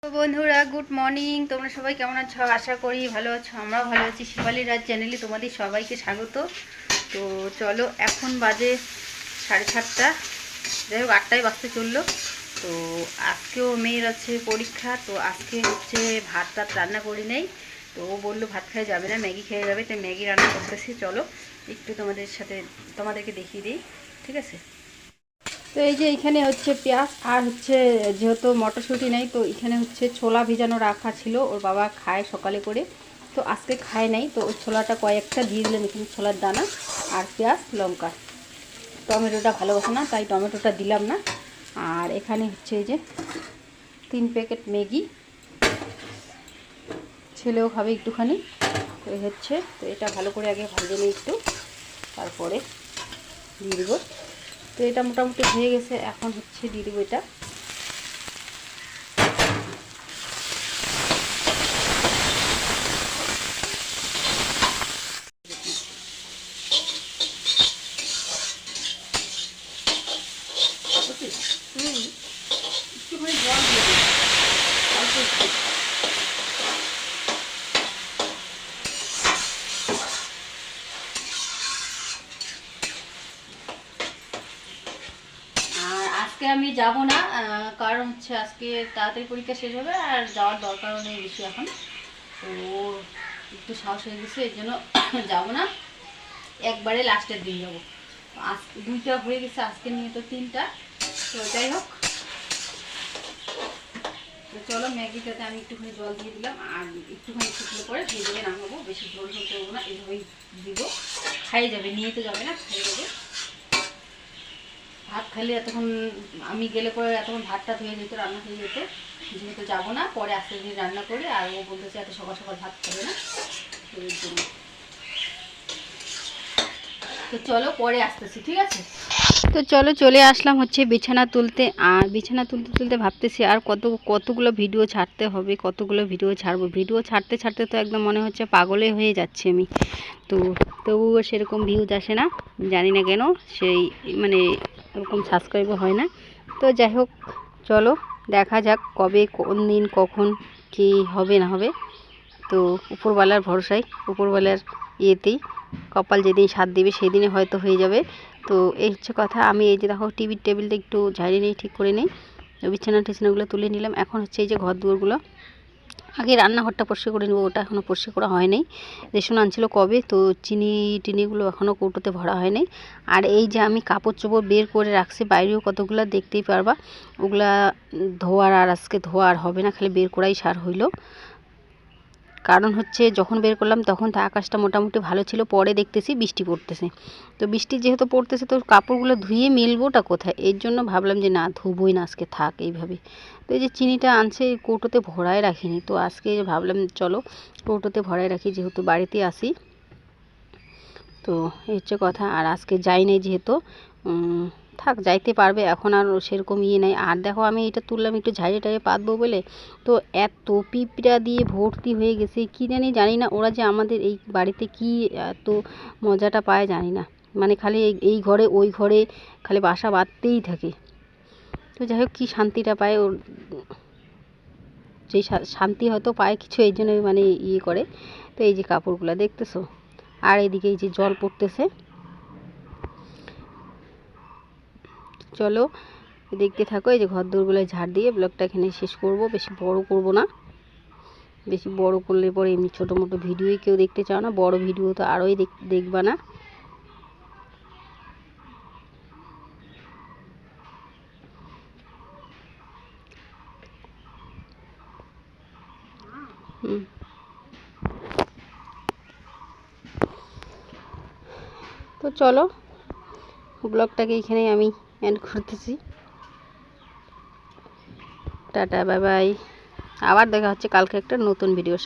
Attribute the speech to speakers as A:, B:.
A: তো বন্ধুরা good morning. তোমরা সবাই কেমন আছো? আশা করি ভালো আছো। আমরাও ভালো আছি। শেফালি রাজ চ্যানেলে তোমাদের সবাইকে স্বাগত। তো চলো, এখন বাজে 7:30, যাই হোক 8টায় বাজতে চললো। তো আজকেও মেয়ের আছে পরীক্ষা, তো আজকে হচ্ছে ভাত টাত রান্না করি নেই। তো ও বললো ভাত খেয়ে যাবে না, ম্যাগি খেয়ে যাবে, তাই ম্যাগি রান্না করতেছি। চলো একটু তোমাদেরকে দেখিয়ে দিই, ঠিক আছে? তো এই যে এখানে হচ্ছে পেঁয়াজ আর হচ্ছে, যেহেতু মটরশুঁটি নেই, তো এখানে হচ্ছে ছোলা ভিজানো রাখা ছিল, ওর বাবা খায় সকালে করে, তো আজকে খায় নাই। তো ওই ছোলাটা কয়েকটা দিয়ে দিলাম, এখানে ছোলার দানা আর পেঁয়াজ লঙ্কা। টমেটোটা ভালোবাসে না, তাই টমেটোটা দিলাম না। আর এখানে হচ্ছে এই যে 3 প্যাকেট ম্যাগি, ছেলেও খাবে একটুখানি। তো এই হচ্ছে, তো এটা ভালো করে আগে ভেজে নিই একটু, তারপরে দিয়ে দেবো। তো এটা মোটামুটি হয়ে গেছে, এখন হচ্ছে দিয়ে দেবো এটা। একটুখানি জল দিয়ে দিই, অল্প একটু। আর আজকে আমি যাব না, কারণ হচ্ছে আজকে তাড়াতাড়ি পরীক্ষা শেষ হবে, আর যাওয়ার দরকারও নেই বেশি এখন। তো একটু সাহস হয়ে গেছে, এই জন্য যাবো না, একবারে লাস্টের দিন যাবো। আজ 2টা হয়ে গেছে, আজকে নিয়ে তো 3টা। তো যাই হোক, তো চলো ম্যাগিটাতে আমি একটুখানি জল দিয়ে দিলাম, আর একটুখানি শুকনো করে ভেজে নামাবো, বেশি ঝোল ঝোল করবো না, এইভাবেই দিব। খাইয়ে যাবে, নিয়ে তো যাবে না, খাইয়ে যাবে। ভাত খাইলে এতক্ষণ আমি গেলে পরে এতক্ষণ ভাতটা ধুয়ে যেত, রান্না হয়ে যেত। যেহেতু যাবো না, পরে আস্তে দিন রান্না করি, আর ও বলতেছে এত সকাল সকাল ভাত খাবে না, তো এর জন্য। তো চলো পরে আসতেছি, ঠিক আছে? তো চলো চলে আসলাম হচ্ছে বিছানা তুলতে। আর বিছানা তুলতে তুলতে ভাবতেছি আর কতগুলো ভিডিও ছাড়তে হবে, কতগুলো ভিডিও ছাড়বো। ভিডিও ছাড়তে ছাড়তে তো একদম মনে হচ্ছে পাগলে হয়ে যাচ্ছে আমি। তো তবুও সেরকম ভিউজ আসে না, জানি না কেন, সেই মানে ওরকম সাবস্ক্রাইবও হয় না। তো যাই হোক, চলো দেখা যাক কবে, কোন দিন, কখন কি হবে না হবে। তো উপরওয়ালার ভরসায়, উপরওয়ালার ইয়েতেই, কপাল যেদিন সাথ দিবে সেদিনে হয়তো হয়ে যাবে। তো এই হচ্ছে কথা। আমি এই যে দেখো টিভির টেবিলটা একটু ঝাড়িয়ে নিই, ঠিক করে নিই, বিছানা টিছানাগুলো তুলে নিলাম। এখন হচ্ছে এই যে ঘর দুয়ারগুলো, আগে রান্নাঘরটা পরিষ্কার করে নেবো, ওটা এখনও পরিষ্কার করা হয়নি। রেশন আনছিল কবে, তো চিনি টিনিগুলো এখনও কৌটোতে ভরা হয়নি। আর এই যে আমি কাপড় চোপড় বের করে রাখছি, বাইরেও কতগুলো দেখতেই পারবা, ওগুলা ধোয়ার, আর আজকে ধোয়া আর হবে না, খালি বের করাই সার হইল। কারণ হচ্ছে যখন বের করলাম তখন তো আকাশটা মোটামুটি ভালো ছিল, পরে দেখতেছি বৃষ্টি পড়তেছে। তো বৃষ্টি যেহেতু পড়তেছে, তো কাপড়গুলো ধুয়ে মেলবোটা কোথায়, এর জন্য ভাবলাম যে না, ধুবোই না, আজকে থাক এইভাবে। তো এই যে চিনিটা আনছে, কৌটোতে ভরায় রাখিনি, তো আজকে ভাবলাম চলো কৌটোতে ভরায় রাখি, যেহেতু বাড়িতে আসি। তো এই হচ্ছে কথা। আর আজকে যাই নাই যেহেতু, থাক, যাইতে পারবে, এখন আর সেরকম ইয়ে নেই। আর দেখো আমি এটা তুললাম একটু ঝাড়িয়ে টাড়িয়ে পাতবো বলে, তো এত পিঁপড়া দিয়ে ভর্তি হয়ে গেছে, কি জানি না, ওরা যে আমাদের এই বাড়িতে কি এত মজাটা পায় জানি না, মানে খালি এই ঘরে ওই ঘরে খালি বাসা বাঁধতেই থাকে। তো যাই হোক, কী শান্তিটা পায় ওর, যেই শান্তি হয়তো পায় কিছু, এই জন্য মানে ইয়ে করে। তো এই যে কাপড়গুলো দেখতেছো, আর এদিকে এই যে জল পড়তেছে। চলো দেখতে থাকো। এই যে ঘর দৌড়গুলো ঝাড় দিয়ে ব্লগটা এখানে শেষ করব, বেশি বড় করব না, বেশি বড় করলে পরে এমনি ছোটো মোটো ভিডিওই কেউ দেখতে চাও না, বড় ভিডিও তো আরোই দেখবা না। তো চলো ব্লগটাকে এখানেই আমি এন্ড করতেছি। Tata, bye bye. আবার দেখা হচ্ছে কালকে একটা নতুন ভিডিও।